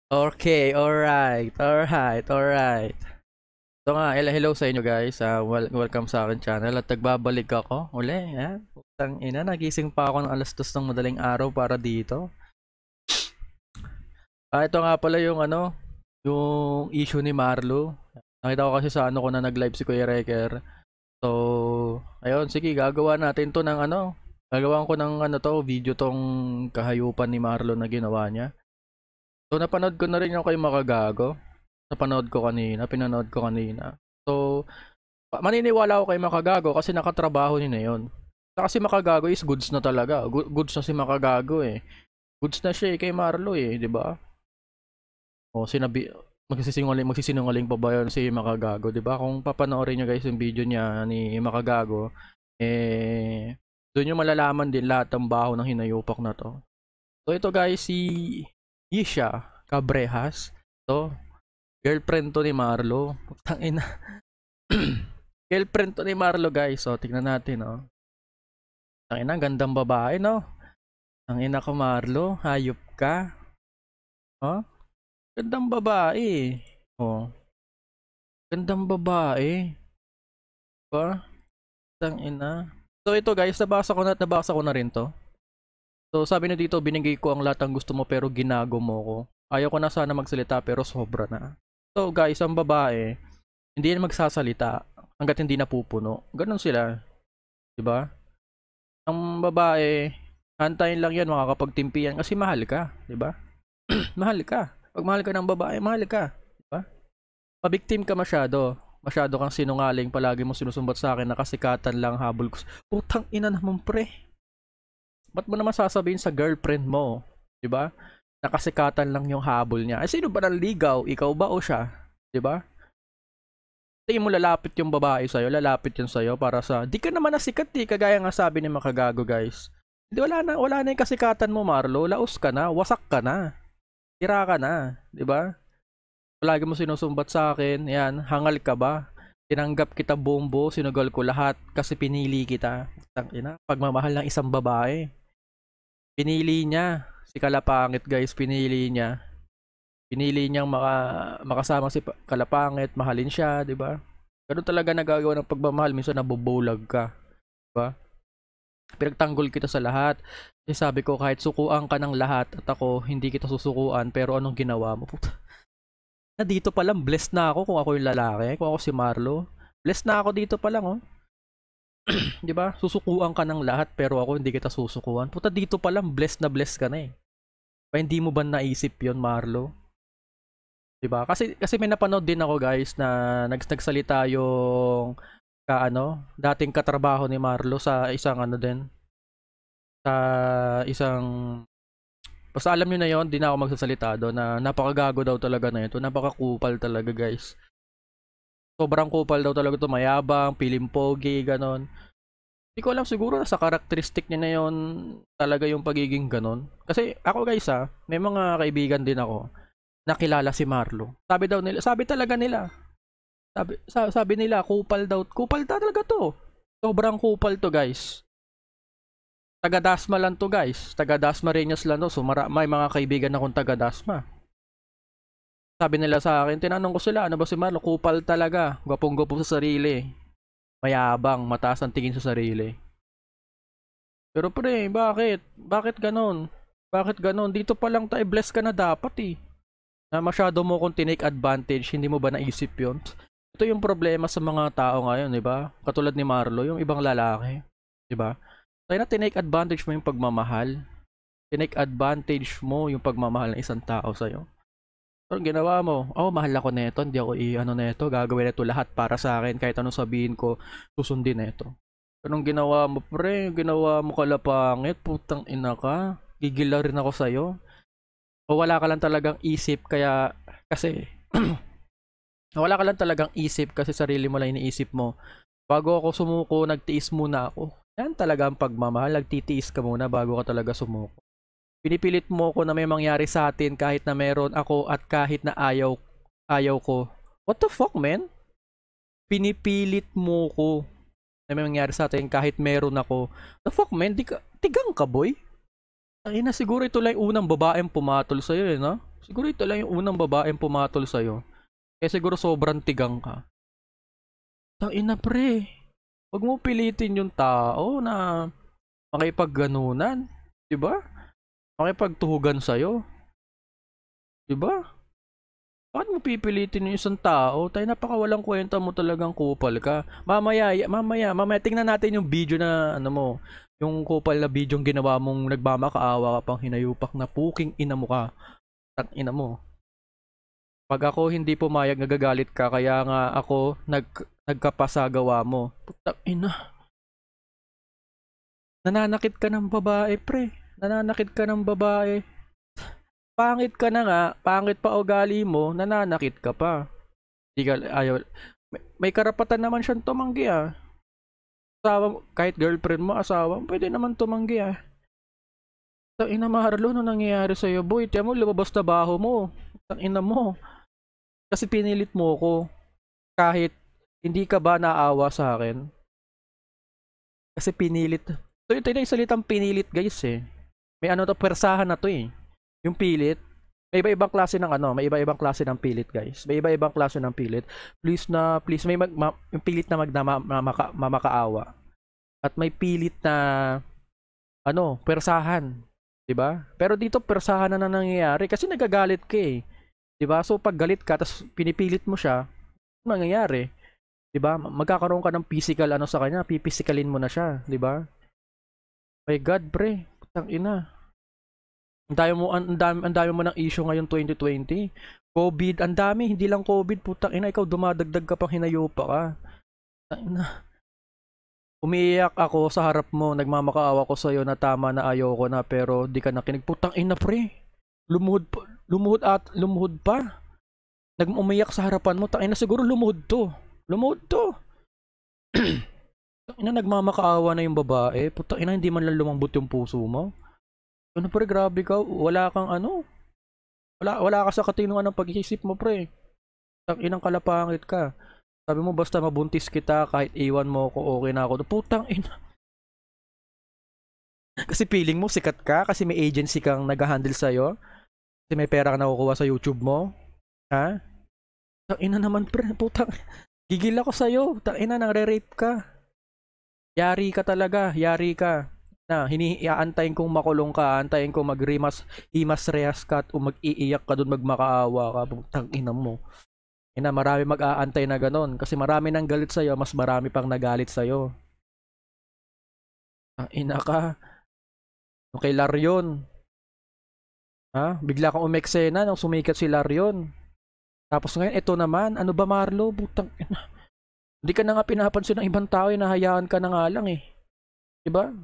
Okay, alright, alright, alright. So nga, hello sa inyo guys. Welcome sa akin channel at nagbabalik ako uli. Putang ina, nagising pa ako ng alas 2 ng madaling araw para dito. Ito nga pala yung yung issue ni Marlo. Nakita ko kasi sa ko na nag-live si Kuya Reker. So, ayun, sige, gagawa natin to ng gagawan ko ng video tong kahayupan ni Marlo na ginawa niya. So, napanood ko na rin yung kay Makagago. Pinanood ko kanina. So, maniniwala ako kay Makagago kasi nakatrabaho niya na yun. Kasi Makagago is goods na talaga. Goods na si Makagago eh. Goods na siya kay Marlo eh, di ba? O magsisinungaling pa ba yun si Makagago, di ba? Kung papanoorin niyo guys yung video niya ni Makagago, doon niyo malalaman din lahat ng baho ng hinayupak na to. So ito guys, si Yisha Cabrehas. To, girlfriend to ni Marlo. Putang ina. Girlfriend to ni Marlo guys. So tignan natin Ang ina, gandang babae no. Ang ina ko Marlo, hayop ka. Oh, gandang babae. Oh, gandang babae. Pa, ang ina. So ito guys, nabasa ko na rin to. So sabi na dito, binigay ko ang lahat ng gusto mo pero ginago mo ko. Ayaw ko na sana magsalita pero sobra na. So guys, ang babae, hindi yan magsasalita hanggat hindi napupuno. Ganon sila, 'di ba? Ang babae, hantayin lang yan makakapagtimpi yan kasi mahal ka, 'di ba? Mahal ka. Pag mahal ka ng babae, mahal ka, 'di ba? Pabiktim ka masyado. Masyado kang sinungaling, palagi mo sinusumbat sa akin na kasikatan lang habol ko. Putang ina naman pre. Ba't mo naman sasabihin sa girlfriend mo, 'di ba? Nakasikatan lang yung habol niya. Ay sino ba nanligaw? Ikaw ba o siya? 'Di ba? Hindi mo lalapit yung babae sa'yo, lalapit yun sa'yo para sa, di ka naman nasikat kagaya nga sabi ni Makagago guys. Hindi, wala na yung kasikatan mo Marlo, laos ka na, wasak ka na, tira ka na, di ba? Palagi mo sinusumbat sa akin, yan, hangal ka ba? Tinanggap kita buong sinugal ko lahat kasi pinili kita. Tangina, pagmamahal ng isang babae. Pinili niya, si Kalapangit guys, pinili niya. Pinili niyang makasama si Kalapangit, mahalin siya, 'di ba? Ganun talaga nagagawa ng pagmamahal, minsan nabubulag ka, 'di ba? Pinagtanggol kita sa lahat. Kasi sabi ko kahit sukuan ka ng lahat at ako hindi kita susukuan, pero anong ginawa mo? Puta. Na dito pa lang blessed na ako kung ako yung lalaki, kung ako si Marlo. Blessed na ako dito pa lang 'Di ba? Susukuan ka ng lahat pero ako hindi kita susukuan. Puta dito pa lang blessed ka na eh. Pa hindi mo ba naisip 'yon, Marlo? 'Di ba? Kasi may napanood din ako guys na nagsalita yung dating katrabaho ni Marlo sa isang din, sa isang basta alam niyo na yon, di na ako magsasalita doon na napakagago daw talaga na ito, napakakupal talaga guys. Sobrang kupal daw talaga to, mayabang, pilim pogi, ganon. Hindi ko alam, siguro sa karakteristik niya na yon talaga yung pagiging ganon. Kasi ako guys may mga kaibigan din ako nakilala si Marlo. Sabi daw nila, sabi talaga nila, sabi nila, kupal talaga to. Sobrang kupal to guys. Taga Dasma lang to guys. Taga Dasma Reñas lang to. So may mga kaibigan akong taga Dasma. Sabi nila sa akin, tinanong ko sila, ano ba si Marlo? Kupal talaga. Gwapong-gwapo sa sarili. Mayabang, mataas ang tingin sa sarili. Pero pre, bakit? Bakit ganon? Bakit ganon? Dito pa lang tayo, bless ka na dapat na masyado mo kung tinake advantage, hindi mo ba naisip yon? Ito yung problema sa mga tao ngayon, di ba? Katulad ni Marlo, yung ibang lalaki, di ba? Kaya na tinake advantage mo yung pagmamahal. Tinake advantage mo yung pagmamahal ng isang tao sa'yo. Pero ginawa mo, mahal ako neto, hindi ako neto, gagawin neto lahat para sa akin, kahit anong sabihin ko, susundin neto. Anong ginawa mo, pre? Ginawa mo Kalapangit, putang ina ka. Gigil rin ako sa'yo. O wala ka lang talagang isip kasi wala ka lang talagang isip kasi sarili mo lang iniisip mo. Bago ako sumuko, nagtiis muna ako. Yan talaga ang pagmamahal, nagtitiis ka muna bago ka talaga sumuko. Pinipilit mo ko na may mangyari sa atin kahit na meron ako at kahit na ayaw ko. What the fuck, man? Pinipilit mo ko na may mangyari sa atin kahit meron ako. The fuck, man? Tigang ka, boy? Ay na, siguro ito lang yung unang babaeng pumatol sa'yo eh, no? Siguro ito lang yung unang babaeng pumatol sa'yo. Kaya siguro sobrang tigang ka. Tangina pre, wag mo pilitin yung tao na makipagganunan, 'di ba? Makipagtuhugan sa'yo, 'di ba? Bakit mo pipilitin yung isang tao? Tayo napakawalang kwenta mo talagang kupal ka. Mamaya tingnan natin yung video na ano mo, yung kupal na video yung ginawa mong nagmamakaawa ka pang hinayupak na puking ina mo ka. Tang ina mo. Pag ako hindi pumayag, nagagalit ka, kaya nga ako nagkapasagawa mo. Putang ina. Nananakit ka ng babae, pre. Nananakit ka ng babae. Pangit ka na nga, pangit pa ugali mo, nananakit ka pa. Di ka, ayaw. May karapatan naman siyang tumanggi ah. Asawa, kahit girlfriend mo, asawa, pwede naman tumanggi ah. Tang ina Marlo, ano nangyayari sa'yo, boy? Tiyan mo, lumabas na baho mo. Tang ina mo. Kasi pinilit mo ko. Kahit hindi ka ba naawa sa akin? Kasi pinilit. So ito yung salitang pinilit guys eh. May ano to, persahan na to eh. Yung pilit. May iba-ibang klase ng ano, may iba-ibang klase ng pilit guys. May iba-ibang klase ng pilit. Please may yung pilit na mamakaawa. At may pilit na ano, persahan, 'di ba? Pero dito persahan na nangyayari kasi nagagalit ka eh. 'Di ba? So pag galit ka tapos pinipilit mo siya, ano mangyayari? 'Di ba? Magkakaroon ka ng physical ano sa kanya, pipisikalin mo na siya, 'di ba? My God, pre. Putang ina. Ang dami mo ng issue ngayon 2020. COVID, ang dami, hindi lang COVID, putang ina, ikaw dumadagdag ka pang hinayupa ka. Putang ina. Umiiyak ako sa harap mo, nagmamakaawa ko sa'yo na tama na ayoko na pero di ka nakinig. Putang ina pre. Lumuhod pa. Nag-umiyak sa harapan mo, tangina siguro lumuhod to. Lumuhod to. Tangina nagmamakaawa na yung babae. Putang ina hindi man lang lumambot yung puso mo. Ano pre, grabe ka. Wala kang ano. Wala ka sa katinuan ng pag-iisip mo pre. Tang inang kalapangit ka. Sabi mo basta mabuntis kita kahit iwan mo ko okay na ako. Putang ina. Kasi feeling mo sikat ka kasi may agency kang nag-handle sa'yo. Kasi may pera ka nakukuha sa YouTube mo. Ha? Tang ina naman pre. Putang. Gigil ako sa'yo. Tang ina nang re-rape ka. Yari ka talaga. Yari ka. Na aantayin kong makulong ka, aantayin kong himas rehas ka at mag-iiyak ka doon magmakaawa ka, putang ina mo. Ina, marami mag-aantay na ganon kasi marami nang galit sa'yo, mas marami pang nagalit sa'yo. Ang ina ka. Yung kay Larion. Ha? Bigla kang umeksena nung sumikat si Larion. Tapos ngayon, ito naman. Ano ba Marlo? Putang ina. Hindi ka na nga pinapansin ng ibang tao, nahayaan ka na nga lang eh. Diba?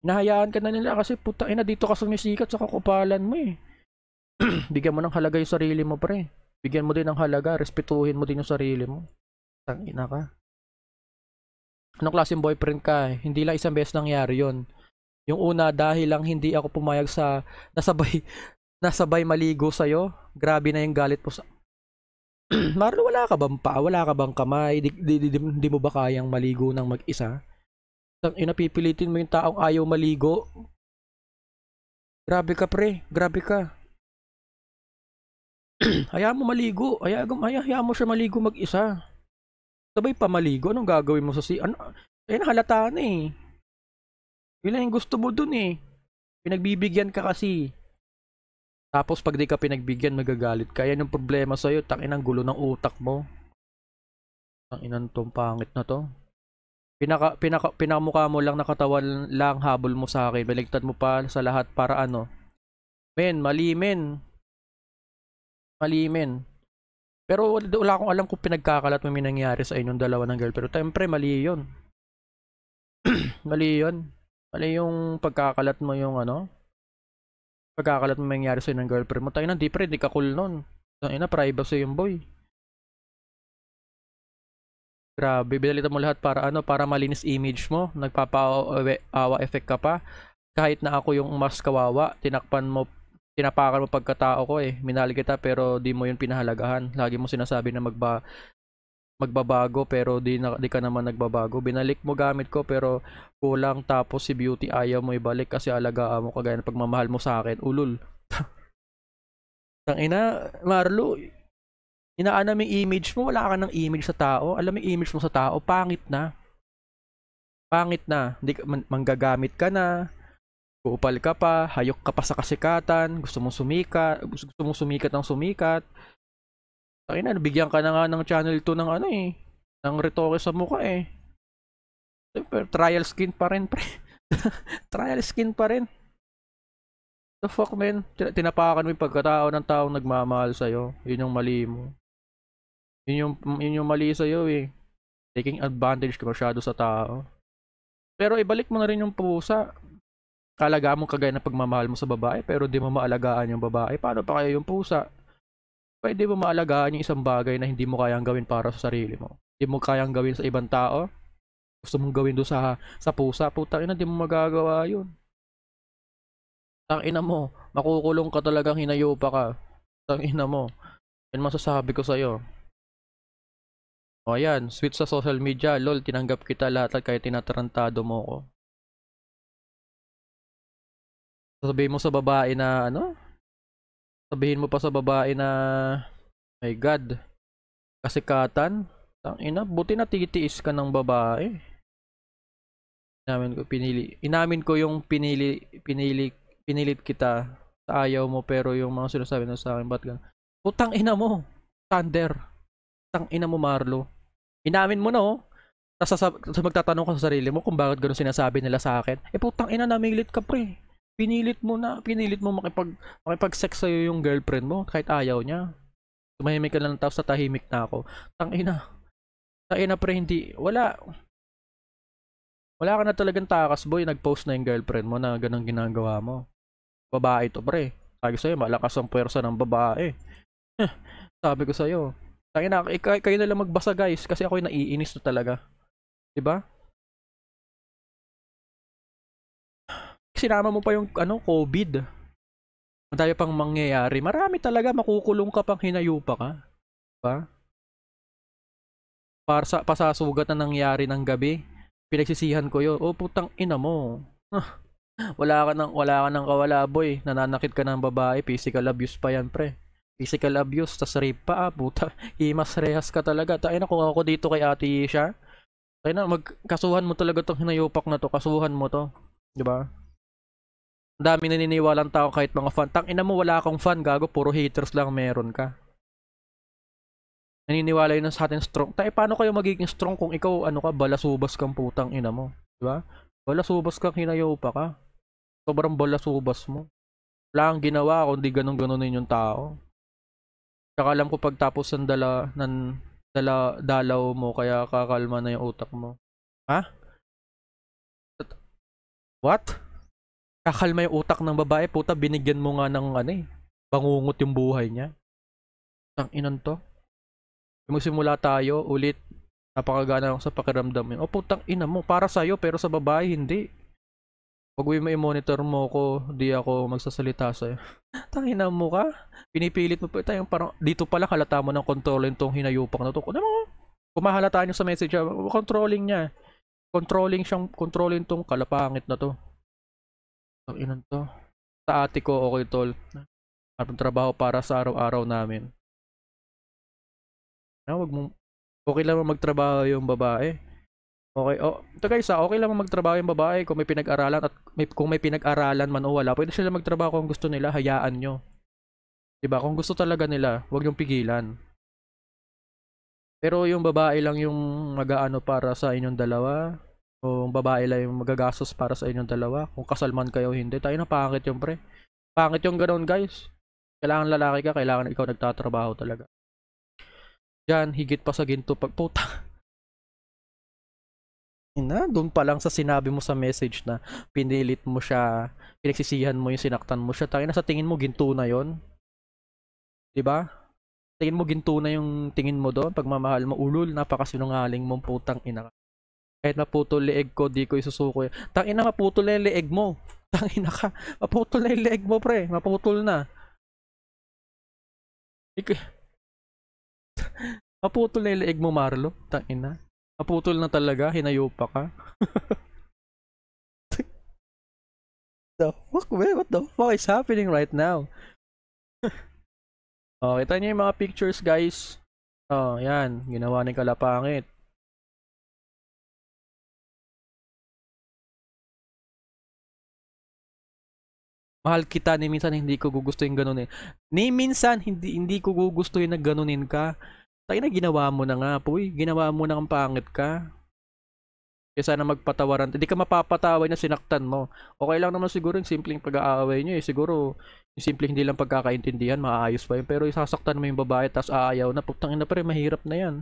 Nahayaan ka na nila kasi putang ina dito ka sumisikat sa kakupalan mo eh. Bigyan mo ng halaga yung sarili mo pre. Bigyan mo din ng halaga, respetuhin mo din yung sarili mo. Tang ina ka. Anong klaseng boyfriend ka? Hindi lang isang beses nangyari yon. Yung una dahil lang hindi ako pumayag sa nasabay maligo sa'yo. Grabe na yung galit mo sa Marlo, wala ka bang pa? Wala ka bang kamay? Di mo ba kayang maligo ng mag-isa? Tang ina pipilitin mo yung taong ayaw maligo. Grabe ka pre, grabe ka. Hayaan mo maligo, hayaan mo siya maligo mag-isa. Sabay pa maligo, anong gagawin mo sa ano? Halata na eh. Yun lang yung gusto mo dun eh. Pinagbibigyan ka kasi. Tapos pag di ka pinagbigyan, magagalit ka. Yan yung problema sa'yo, tangin ang gulo ng utak mo. Tanginan tong pangit na to. Pinakamukha mo lang nakatawan lang habol mo sa akin. Baligtad mo pa sa lahat para ano. Mali men. Pero wala akong alam kung pinagkakalat mo may nangyari sa inyong dalawa ng girl. Pero siyempre mali yun. Mali yun. Mali yung pagkakalat mo yung ano. Pagkakalat mo may nangyari sa inyong girlfriend mo. Tayo na, di ka cool nun. Tayo na, privacy yung boy. Grabe, binalitan mo lahat para ano, para malinis image mo. Nagpapaawa effect ka pa. Kahit na ako yung mas kawawa, tinapakan mo pagkatao ko eh. Minahal kita pero di mo yun pinahalagahan. Lagi mo sinasabi na magbabago pero di ka naman nagbabago. Binalik mo gamit ko pero kulang, tapos si Beauty ayaw mo ibalik kasi alagaan mo kagaya ng pagmamahal mo sa akin. Ulul. Tangina, Marlo, inaanam yung image mo, wala ka ng image sa tao. Alam mo yung image mo sa tao, pangit na. Pangit na. Hindi ka, manggagamit ka na. Uupal ka pa, hayok ka pa sa kasikatan, gusto mong sumikat ng sumikat. Tangina, nabigyan ka na nga ng channel 2 ng ano eh, ng retoke sa mukha eh. Pero trial skin pa rin, pre. Trial skin pa rin. The fuck, man? Tinapakan mo yung pagkatao ng taong nagmamahal sa'yo. Yun yung mali mo. Yun yung mali sa'yo eh. Taking advantage ka masyado sa tao. Pero ibalik mo na rin yung pusa. Kalaga mo kagaya ng pagmamahal mo sa babae, pero di mo maalagaan yung babae. Paano pa kaya yung pusa? Pwede mo maalagaan yung isang bagay na hindi mo kayang gawin para sa sarili mo. Hindi mo kayang gawin sa ibang tao. Gusto mong gawin doon sa pusa. Putang ina, di mo magagawa yun. Tang ina mo, makukulong ka talagang hinayupa ka. Tang ina mo. Yan masasabi ko sa'yo. O yan, switch sa social media. Lol, tinanggap kita lahat kahit tinatarantado mo ko. Sabihin mo sa babae na ano? Sabihin mo pa sa babae na my God, kasikatan. Tangina, buti na titiis ka ng babae. Inamin ko yung pinilit kita sa ayaw mo, pero yung mga sinasabi na sa akin, ba't ganun? Putang ina mo, Thunder. Putang ina mo, Marlo. Inamin mo na oh. Tapos magtatanong ka sa sarili mo kung bakit ganun sinasabi nila sa akin. Putang ina, namilit ka pre. Pinilit mo makipag-sex sa'yo yung girlfriend mo kahit ayaw niya. Tumahimik ka lang tapos tahimik na ako. Tangina pre, hindi, wala ka na talagang takas boy, nag-post na yung girlfriend mo na ganang ginagawa mo. Babae to pre. Sabi sa'yo, malakas ang puwersa ng babae. Sabi ko sa'yo. Tangina, kayo na lang magbasa guys kasi ako yung naiinis na talaga. Diba? Sinama mo pa yung COVID. Ang tayo pang mangyayari. Marami talaga, makukulong ka pang hinayupa ka. Diba? Para sa pasasugat na nangyari ng gabi, pinagsisihan ko yun. Putang ina mo. wala ka nang kawala boy. Nananakit ka ng babae, physical abuse pa yan pre. Physical abuse, tas rape pa puta. Himas rehas ka talaga. Tayo na kung ako dito kay Ate Isha. Tayo na, magkasuhan mo talaga tong hinayupak na to. Kasuhan mo to. Diba? Ang dami naniniwalang tao kahit mga fan. Tang ina mo, wala akong fan, gago. Puro haters lang meron ka. Naniniwala yun sa atin strong. Paano kayo magiging strong kung ikaw, balasubas kang putang ina mo? Diba? Balasubas kang hinayopa ka. Sobrang balasubas mo. Wala kang ginawa kundi ganun-ganunin yung tao. Tsaka alam ko pagtapos ng dalaw mo, kaya kakalma na yung utak mo. Ha? What? Kakalma yung utak ng babae, puta, binigyan mo nga ng bangungot yung buhay niya. Ang inan to. Magsimula tayo ulit, napakagana ako sa pakiramdam yun. Putang ina mo, para sa'yo pero sa babae hindi. Pag may monitor mo ko, di ako magsasalita sa'yo. Tangina mo ka? Pinipilit mo pa tayong parang dito pala halata mo ng controlling tong hinayupak na to. Ano mo? Kung mahalata nyo sa message, controlling niya. Controlling tong kalapangit na to. Ang inan to. Sa ate ko, okay tol. At trabaho para sa araw-araw namin. Okay lang magtrabaho yung babae. Okay, ito guys, okay lang magtrabaho yung babae kung may pinag-aralan at kung may pinag-aralan man o wala. Pwede sila magtrabaho kung gusto nila, hayaan nyo. Diba? Kung gusto talaga nila, huwag yung pigilan. Pero yung babae lang yung mag-aano para sa inyong dalawa, o yung babae lang yung magagastos para sa inyong dalawa, kung kasal man kayo hindi, tayo na pangit yung pre. Pangit yung ganoon guys. Kailangan lalaki ka, kailangan ikaw nagtatrabaho talaga. Yan, higit pa sa ginto pagputa. Doon pa lang sa sinabi mo sa message na pinilit mo siya, pinagsisihan mo yung sinaktan mo siya. Tayo na sa tingin mo ginto na yon, diba? Tingin mo ginto na yung tingin mo doon, pagmamahal mo, ulul, napakasinungaling mong putang ina. Kahit maputol leeg ko, di ko isusuko yan. Tangina, maputol na yung leeg mo. Tangina ka, maputol na yung leeg mo pre, maputol na. Maputol na yung leeg mo, Marlo. Tangina. Maputol na talaga, hinayupa ka. The fuck, man? What the fuck is happening right now? Oh, kita niyo yung mga pictures, guys. Oh, yan. Ginawa ni Kalapangit. Mahal kita, ni minsan hindi ko gugustuhin ganunin. Ni minsan hindi ko gugustuhin na ganunin ka. Tayo na ginawa mo na nga, puy. Ginawa mo na ang pangit ka. Kaya sana magpatawaran. Hindi ka mapapatawad na sinaktan mo. Okay lang naman siguro yung simpleng pag-aaway nyo eh. Siguro yung simpleng hindi lang pagkakaintindihan, maayos pa yun. Pero isasaktan mo yung babae tapos aayaw na. Putang ina pa rin, mahirap na yan.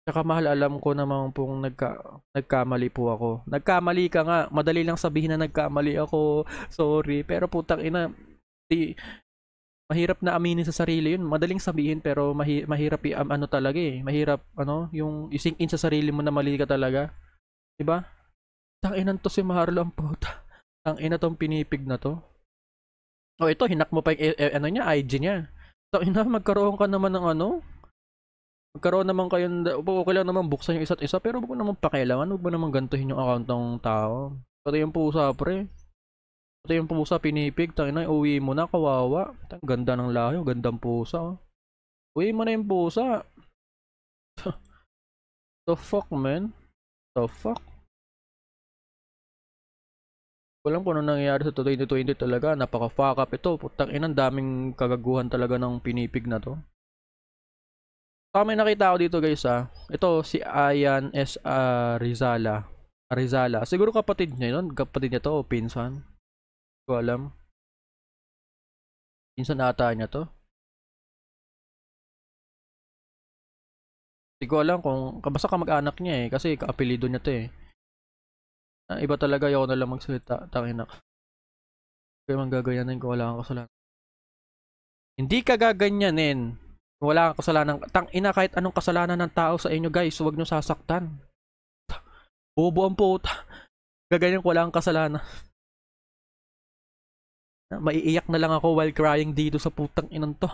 Tsaka mahal, alam ko naman pong nagkamali po ako. Nagkamali ka nga. Madali lang sabihin na nagkamali ako. Sorry. Pero putang ina, mahirap na aminin sa sarili yun. Madaling sabihin pero mahirap ano talaga eh. Mahirap ano, yung i-sink in sa sarili mo na mali ka talaga. Diba? Tanginan to si Marlo ang puta. Tangina tong pinipig na to. Oh, ito hinak mo pa yung ano niya, IG niya. Tangina, magkaroon ka naman ng ano? Magkaroon naman kayo, okay lang naman buksan yung isa't isa, pero wag mo naman pakialaman, wag mo naman gantuhin yung account ng tao. Pati yung pusa, pre. Pati yung pusa pinipig, tangina, uwi mo na, kawawa. Ang ganda ng lahi, gandang pusa. Oh. Uwi mo na yung pusa. The fuck, man? The fuck? Walang kung ano nangyayari sa 2020 talaga. Napaka-fuck up ito. Putang inang daming kagaguhan talaga ng pinipig na to. Saka may nakita ako dito guys Ito si Ayan S. Rizala. Rizala. Siguro kapatid niya yun. Kapatid niya to o pinsan. Hindi ko alam. Pinsan ata niya to. Hindi ko alam kung basta kamag-anak niya eh. Kasi kaapelido niya to eh. Iba talaga, ayaw na lang magsalita. Tangina. Kaya man gaganyanin ko, wala kang kasalanan. Hindi ka gaganyanin. Wala kang kasalanan. Tangina, kahit anong kasalanan ng tao sa inyo guys, huwag nyo sasaktan. Bobo ang puta. Gaganyan ko, wala kang kasalanan. Maiiyak na lang ako while crying dito sa putang inang to.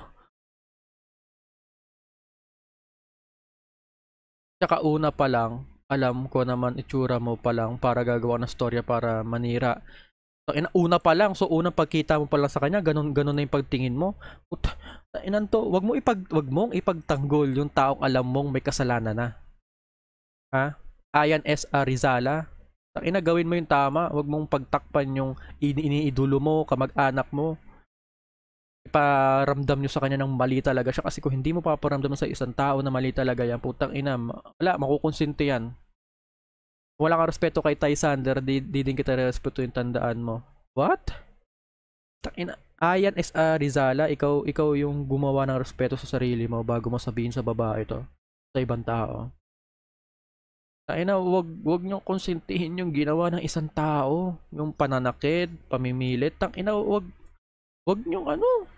Tsaka una pa lang, alam ko naman itsura mo pa lang para gagawa ng storya para manira. Una pa lang, so unang pagkita mo pa lang sa kanya, ganun na yung pagtingin mo. Puta, inan to, wag mong ipagtanggol yung taong alam mong may kasalanan na. Ha? Ayan S. Rizala. Ina, gawin mo yung tama, wag mong pagtakpan yung iniidolo mo, kamag-anak mo. Iparamdam nyo sa kanya ng mali talaga siya kasi kung hindi mo paparamdam sa isang tao na mali talaga yan, putang ina, wala, makukonsinti yan. Wala kang respeto kay Ty Sander, di din kita respeto yung tandaan mo. What? Takina. Ayan S. Rizala, ikaw yung gumawa ng respeto sa sarili mo bago mo sabihin sa babae to. Sa ibang tao. Takina, wag nyo konsintihin yung ginawa ng isang tao. Yung pananakit, pamimilit. Takina, wag nyo ano.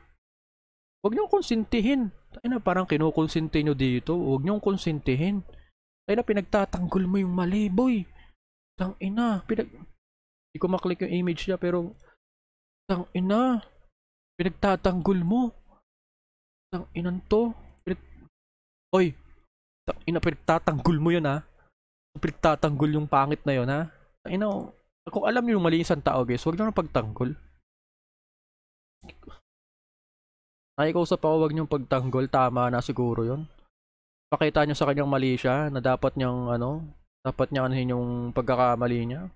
Wag nyo konsintihin. Takina, parang kinukonsinti nyo dito. Wag nyo konsintihin. Takina, pinagtatanggol mo yung mali, boy. Tangina, hindi ko maklik yung image niya pero tangina, pinagtatanggol mo. Tanginan to. Oy, tangina, pinagtatanggol mo yun ha. Pinagtatanggol yung pangit na yun ha. Tangina, kung alam niyo yung mali isang tao guys, wag nyo na pagtanggol. Nakikausap ako, wag nyo pagtanggol, tama na siguro yun. Pakita nyo sa kanyang mali siya na dapat niyang dapat niya anuhin yung pagkakamali niya.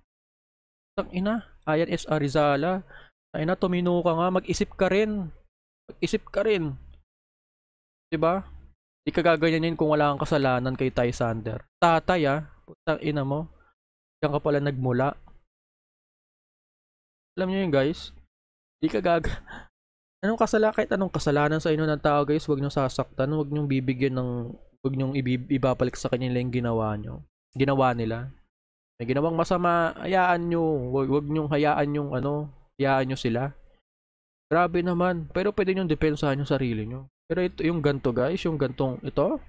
Tangina, Ayan S. Rizala. Tangina, tumino ka nga, mag-isip ka rin. Mag-isip ka rin. 'Di ba? Di ka gaganyanin kung wala kang kasalanan kay Ty Sander. Tatay putang ina mo. Diyan ka pala nagmula. Alam niyo yun guys? Di ka kahit anong kasalanan sa inyo ng tao guys, wag niyo sasaktan, wag niyo bibigyan ng, wag niyo ibabalik sa kanya yung ginawa niyo. Ginawa nila. May ginawang masama, hayaan nyo. Wag nyo hayaan yung hayaan nyo sila. Grabe naman. Pero pwede nyo depensahan yung sarili nyo. Pero ito, yung ganto guys, yung gantong, ito,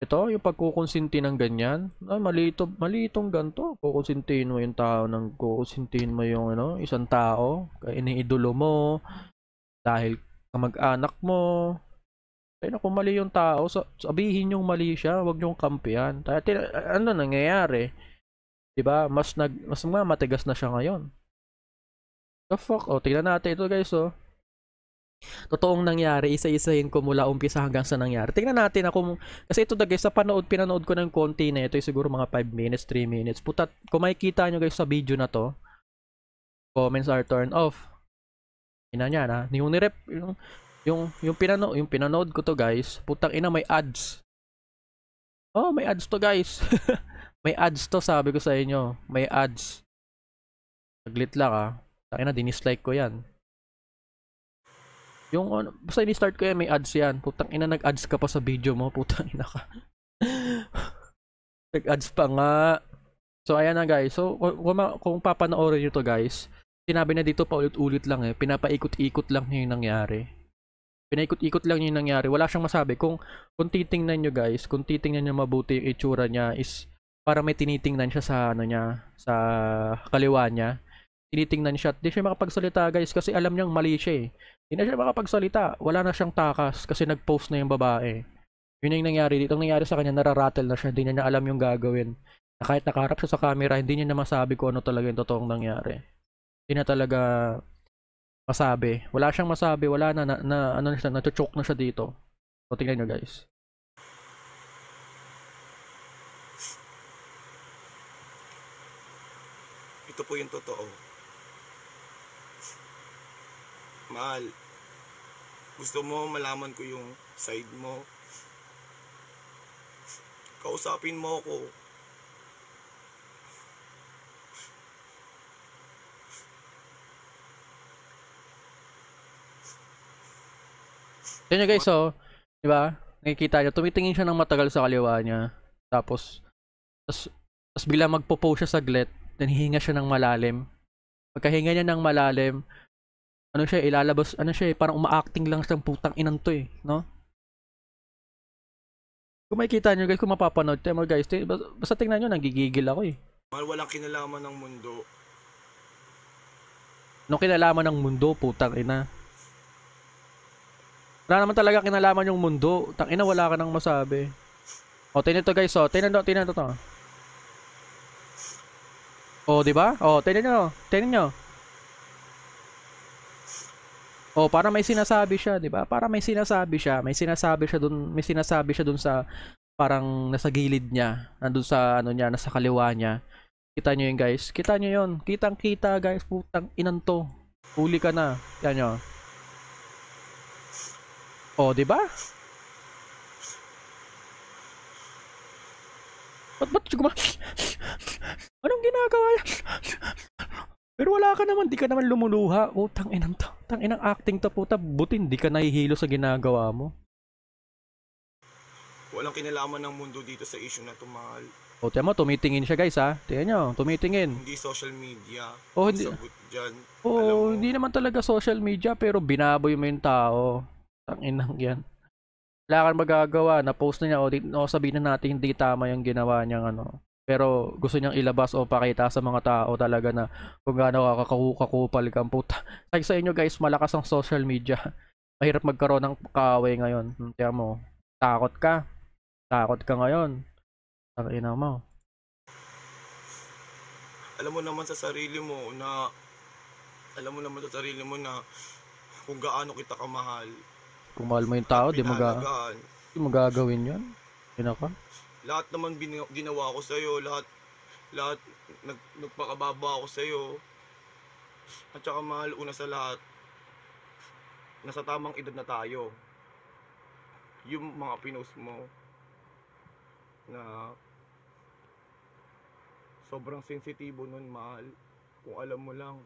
yung pagkukonsinti ng ganyan, mali itong ganto. Kukonsintihin mo yung tao kukonsintihin mo yung isang tao, iniidolo mo, dahil kamag-anak mo, Kaya na kung mali yung tao, sabihin yung mali siya, wag yung kampihan. Ano nangyayari? 'Di ba? Mas nga matigas na siya ngayon. The fuck? Oh, tingnan natin ito guys, oh. Totoong nangyari, isa-isahin ko mula umpisa hanggang sa nangyari. Tingnan natin ako, kasi ito guys, pinanood ko ng konti na ito, siguro mga 5 minutes, 3 minutes. Puta, kung makikita nyo guys sa video na to, comments are turned off. Ina niya na, yung nirep, yung pinanood ko to guys, putang ina may ads. Oh, may ads to guys. May ads to, sabi ko sa inyo. May ads. Saglit lang ah. Tangina, dinislike ko yan. Yung basta ini-start ko yan, may ads yan. Putang ina, nag-ads ka pa sa video mo. Putang ina ka. Nag-ads pa nga. So ayan na guys. So kung papanoorin nyo to guys, sinabi na dito pa ulit-ulit lang eh. Pinapaikot-ikot lang niya yung nangyari. Pinaikot-ikot lang yung nangyari. Wala siyang masabi. Kung titingnan nyo guys, kung titingnan nyo mabuti yung itsura niya is para may tinitingnan siya sa ano niya, sa kaliwa niya. Tinitingnan siya. Di siya makapagsalita guys kasi alam niyang mali siya eh. Hindi na siya makapagsalita. Wala na siyang takas kasi nag-post na yung babae. Yun yung nangyari dito. Ang nangyari sa kanya, nararattle na siya. Hindi niya alam yung gagawin. Na kahit nakaharap siya sa camera, hindi niya na masabi kung ano talaga yung totoong nangyari. Hindi na talaga masabi. Wala siyang masabi. Wala na ano na siya, na-choke na siya dito. So, tingnan nyo guys. Ito po yung totoo. Mahal, gusto mo malaman ko yung side mo? Kausapin mo ako. Tingnan nyo guys, so, di ba? Nakikita niyo, tumitingin siya ng matagal sa kaliwa niya. Tapos bigla magpo-pose siya saglit. Then hihinga siya ng malalim. Pagkahinga niya ng malalim, ano siya, ilalabas, ano siya, parang uma-acting lang siyang putang inan to eh, no? Kung makikita nyo guys, kung mapapanood tayo guys, basta tingnan nyo, nagigigil ako eh. Mahal, walang kinalaman ng mundo. Nung kinalaman ng mundo, putang ina. Wala naman talaga kinalaman yung mundo. Tang ina, wala ka nang masabi. O, tingnan to guys, o. Tingnan to. O, di ba? O, tingnan nyo. Oh, para may sinasabi siya, 'di ba? Para may sinasabi siya dun sa parang nasa gilid niya, nandun sa ano niya, nasa kaliwa niya. Kita niyo 'yun, guys. Kita niyo 'yun. Kitang-kita, guys. Putang inan to. Huli ka na. Yan niyo. Oh, 'di ba? Ba't anong ginagawa niya? Pero wala ka naman, di ka naman lumuluha. Utang inang to. Tang inang acting to puta. Buti hindi ka nahihilo sa ginagawa mo. Walang kinalaman ng mundo dito sa issue na to, mahal. O, tiyan mo, tumitingin siya guys ha. Tiyan nyo, tumitingin. Hindi social media. Oh, hindi. Sagot dyan. Oh, hindi naman talaga social media pero binaboy mo yung tao. Tang inang yan. Wala kang magagawa. Na-post na niya o sabihin na natin hindi tama yung ginawa niyang ano. Pero gusto niyang ilabas o pakita sa mga tao talaga na kung gaano kakupal kang puta. Like sa inyo guys, malakas ang social media. Mahirap magkaroon ng kaaway ngayon. Tiyan mo, takot ka. Takot ka ngayon. Ang ina mo. Alam mo naman sa sarili mo na kung gaano kita kamahal. Kung mahal mo yung tao, di mo gagawin yun. Yun ako. Lahat naman ginawa ko sa'yo, lahat nagpakababa ako sa'yo. At saka mahal, una sa lahat, nasa tamang edad na tayo. Yung mga pinost mo na sobrang sensitibo nun, mahal. Kung alam mo lang,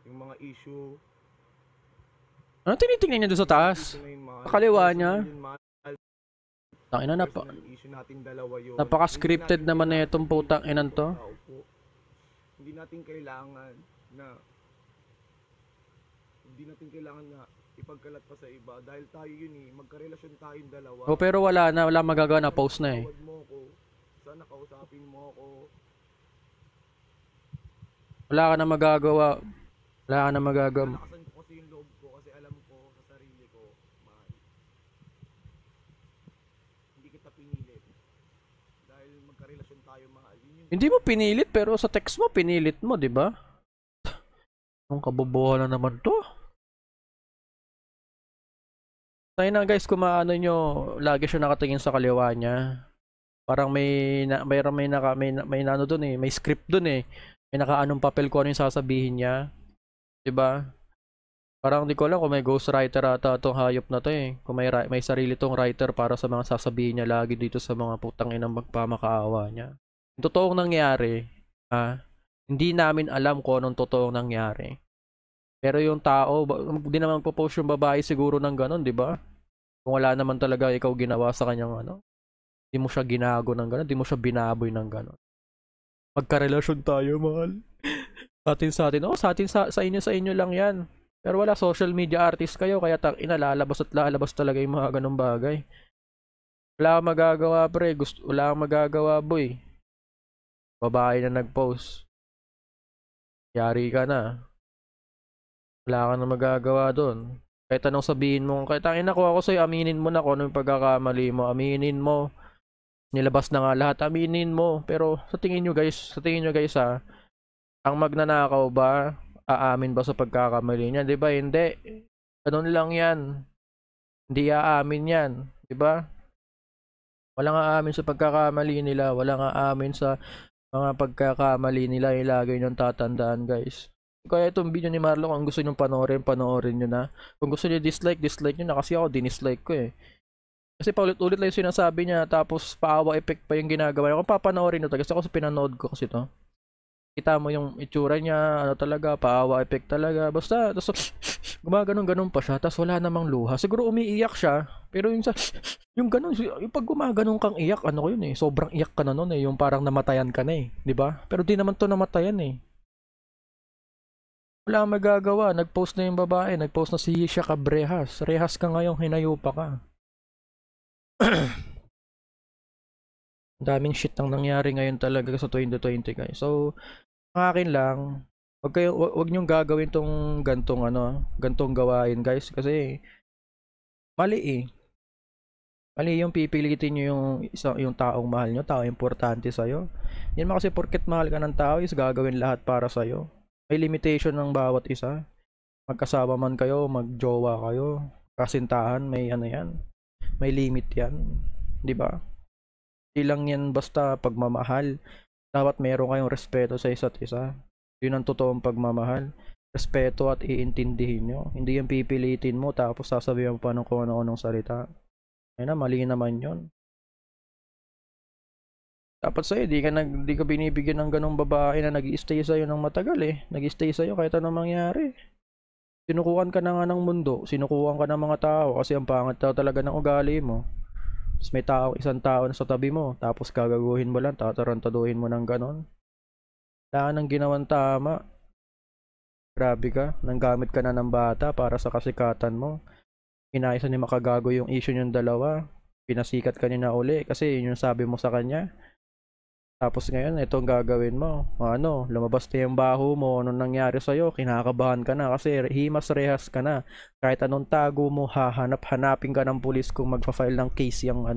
yung mga issue. Ano tinitingnan niya doon sa taas? Sa kaliwa niya? Tangina na pa. Napaka-scripted naman na itong putang inan to. Hindi natin kailangan na ipagkalat pa sa iba dahil tayo yun eh, magkarelasyon tayong dalawa. Oh, pero wala magagawa na, post na eh. Sana kausapin mo ako. Wala ka na magagawa. Nakasan ko kasi yung loob ko kasi alam ko sa sarili ko kita pinilit. Dahil magkarelasyon tayo, mahal. Yun yung Hindi mo pinilit pero sa text mo pinilit mo, 'di ba? Anong kabobohan na naman 'to? Tayo na guys, kung maano nyo, lagi siya nakatingin sa kaliwa niya. Parang may ano doon eh, may script doon eh. May nakaanong papel ko ano yung sasabihin niya. 'Di ba? Parang di ko alam kung may ghostwriter ata itong hayop na to eh. Kung may sarili tong writer para sa mga sasabihin niya lagi dito sa mga putang inang magpamakaawa niya. Yung totoong nangyari, hindi namin alam kung anong totoong nangyari. Pero yung tao, hindi naman magpo-post yung babae siguro ng ganun, di ba? Kung wala naman talaga ikaw ginawa sa kanyang ano, di mo siya ginago ng ganun, di mo siya binaboy ng ganun. Magkarelasyon tayo, mahal. Sa atin, sa inyo lang yan. Pero wala, social media artist kayo, kaya lalabas at lalabas talaga yung mga ganung bagay. Wala kang magagawa, pre. Wala kang magagawa, boy. Babae na nag-post. Yari ka na. Wala ka na magagawa doon. Kahit anong sabihin mo, kahit ang inakuha ko sa'yo, aminin mo na kung ano yung pagkakamali mo. Aminin mo. Nilabas na nga lahat, aminin mo. Pero sa tingin nyo guys ang magnanakaw ba, aamin ba sa pagkakamali niya? 'Di ba? Hindi. Ganun lang 'yan. Hindi aamin 'yan, 'di ba? Walang aamin sa pagkakamali nila, walang aamin sa mga pagkakamali nila, ilagay niyong tatandaan, guys. Kaya itong video ni Marlo, kung gusto niyo panoorin niyo na. Kung gusto niyo dislike niyo na, kasi ako dinislike ko eh. Kasi paulit-ulit lang yung sinasabi niya, tapos paawa effect pa yung ginagawa niya. Kung papanoorin nyo to, kasi ako sa pinanood ko kasi to. Kita mo yung itsura niya, ano talaga, paawa effect talaga. Basta, tapos gumaganon-ganon pa siya, tapos wala namang luha. Siguro umiiyak siya, pero yung ganon, yung pag gumaganon kang iyak, ano ko yun eh, sobrang iyak ka na nun eh, yung parang namatayan ka na eh, di ba? Pero di naman to namatayan eh. Wala kang magagawa, nag-post na yung babae, nag-post na si Yisha Cabrehas. Rehas ka ngayong hinayupa ka. Daming shit ang nangyari ngayon talaga sa 2020 guys. So, ang akin lang, wag niyong gagawin tong gantong gawain guys kasi mali eh. Mali yung pipilitin niyo yung taong mahal niyo, taong importante sa iyo. Hindi naman kasi porket mahal ka ng tao is gagawin lahat para sa iyo. May limitation ng bawat isa. Magkasama man kayo, magjowa kayo, kasintahan, may ano yan. May limit yan, 'di ba? Hindi lang yan basta pagmamahal. Dapat meron kayong respeto sa isa't isa. Yun ang totoong pagmamahal. Respeto at iintindihin nyo. Hindi yung pipilitin mo tapos sasabihin mo pa ng kung ano-anong salita. Ayun na, mali naman yun. Dapat sa'yo, di ka binibigyan ng ganong babae na nag-i-stay sa'yo ng matagal eh. Nag-i-stay sa'yo kahit anong mangyari. Sinukuhan ka na nga ng mundo, sinukuhan ka ng mga tao kasi ang pangit daw talaga ng ugali mo. Tapos may isang tao na sa tabi mo, tapos gagaguhin mo lang, tatarantaduhin mo ng ganon. Wala nang ginawang tama. Grabe ka, nanggamit ka na ng bata para sa kasikatan mo. Inayos ni makagago yung issue niyong dalawa. Pinasikat ka niya na uli kasi yun yung sabi mo sa kanya. Tapos ngayon, itong gagawin mo. Ano, lumabas na yung baho mo, anong nangyari sa'yo, kinakabahan ka na kasi himas rehas ka na. Kahit anong tago mo, hanapin ka ng pulis kung magpa-file ng case yung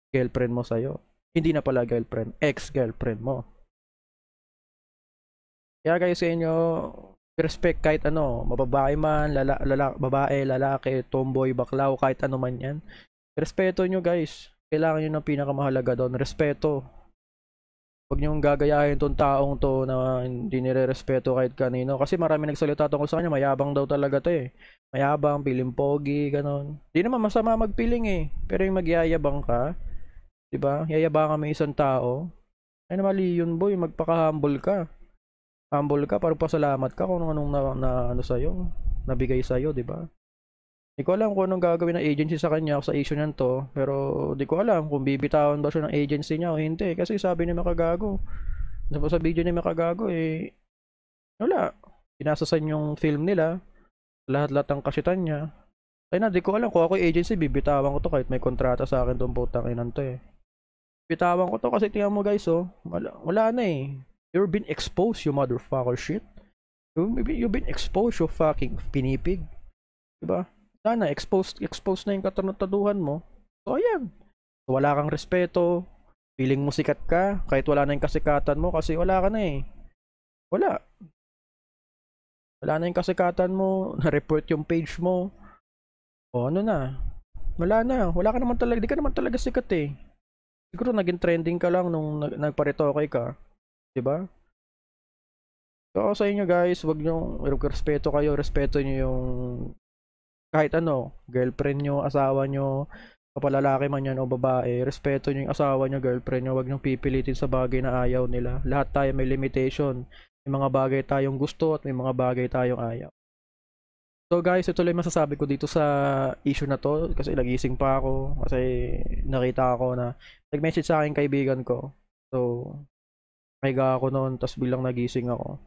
girlfriend mo sa'yo. Hindi na pala girlfriend, ex-girlfriend mo. Kaya guys sa inyo, respect kahit ano, mababae man, babae, lalaki, tomboy, baklaw, kahit ano man yan. Respeto nyo guys. Kailangan nyo ng pinakamahalaga doon, respeto. Huwag niyong gagayahin tong taong to na hindi nire-respeto kahit kanino. Kasi marami nagsalita tungkol sa kanya, mayabang daw talaga to eh. Mayabang, piling pogi, ganon. Di naman masama magpiling eh. Pero yung magyayabang ka, diba? Yayabang ka may isang tao. Ay na mali yun boy, magpaka-humble ka. Humble ka, para pasalamat ka kung anong ano sa'yo, nabigay sa'yo, diba? Di ko alam kung anong gagawin ng agency sa kanya sa issue niyan to, pero di ko alam kung bibitawan ba siya ng agency niya o hindi. Kasi sabi ni Makagago, sa video ni Makagago eh, wala. Pinasasan yung film nila, lahat-lahat ng kasitan niya. Kaya na, di ko alam kung ako agency, bibitawan ko to kahit may kontrata sa akin tong putang inan to eh. Bitawan ko to kasi tingnan mo guys oh, wala na eh. You've been exposed, you motherfucker shit. You've been exposed, you fucking pinipig. Diba? Sana, exposed na yung kataruntaduhan mo. So, ayan. So, wala kang respeto, feeling mo sikat ka, kahit wala na yung kasikatan mo kasi wala ka na eh. Wala. Wala na yung kasikatan mo, na-report yung page mo. O ano na, wala na. Wala ka naman talaga, di ka naman talaga sikat eh. Siguro naging trending ka lang nung nagparetoke ka. Diba? So ako sa inyo guys, wag nyo, respeto kayo, respeto nyo yung kahit ano, girlfriend nyo, asawa nyo, kapalalaki man yan o babae, respeto nyo yung asawa nyo, girlfriend nyo, wag nyo pipilitin sa bagay na ayaw nila. Lahat tayo may limitation. May mga bagay tayong gusto at may mga bagay tayong ayaw. So guys, ito lang yung masasabi ko dito sa issue na to kasi nagising pa ako kasi nakita ako na nag-message sa akin kaibigan ko. So, mahiga ako noon tapos bilang nagising ako.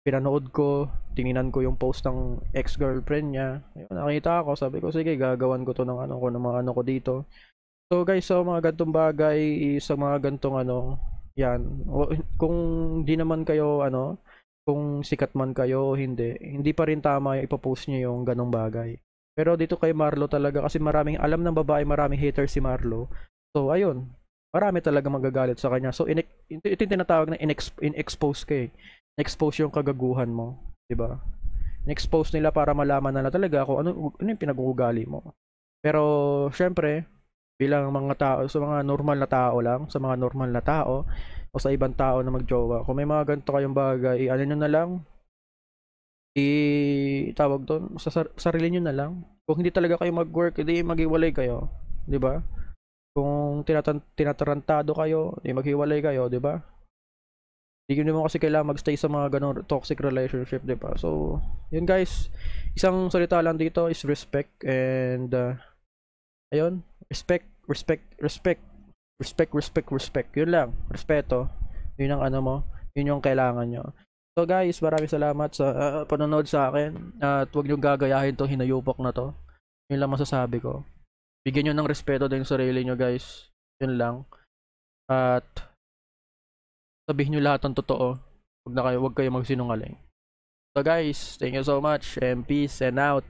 Pinanood ko, tininan ko yung post ng ex-girlfriend niya. Ayun, nakita ako, sabi ko sige, gagawan ko to ng ano ko, ng mga ano ko dito. So guys, sa mga gantong bagay, sa mga gantong ano, yan. Kung di naman kayo ano, kung sikat man kayo o hindi pa rin tama yung ipopost niyo yung ganong bagay. Pero dito kay Marlo talaga kasi maraming alam ng babae, maraming haters si Marlo. So ayun, marami talaga magagalit sa kanya. So ito yung tinatawag na in-expose ka eh. In-expose yung kagaguhan mo, 'di ba? In-expose nila para malaman nila talaga kung ano yung pinag-uugali mo. Pero syempre, bilang mga tao, sa mga normal na tao lang, sa mga normal na tao o sa ibang tao na magjowa, kung may mga ganito kayong bagay, ano nyo na lang, tawag doon, sa sarili nyo na lang. Kung hindi talaga kayo mag-work, hindi maghiwalay kayo, 'di ba? Kung tinatarantado kayo, hindi maghiwalay kayo, 'di ba? Hindi nyo naman kasi kailangan magstay sa mga ganong toxic relationship, 'di ba? So, yun guys, isang salita lang dito is respect and ayun, respect. Yun lang, respeto. Yun ang ano mo, yun yung kailangan nyo. So guys, maraming salamat sa panonood sa akin. At huwag nyo gagayahin to hinayupok na to. Yun lang masasabi ko. Bigyan nyo ng respeto din sa sarili nyo guys. Yun lang. At sabihin nyo lahat ng totoo. Huwag kayo magsinungaling. So guys, thank you so much and peace and out.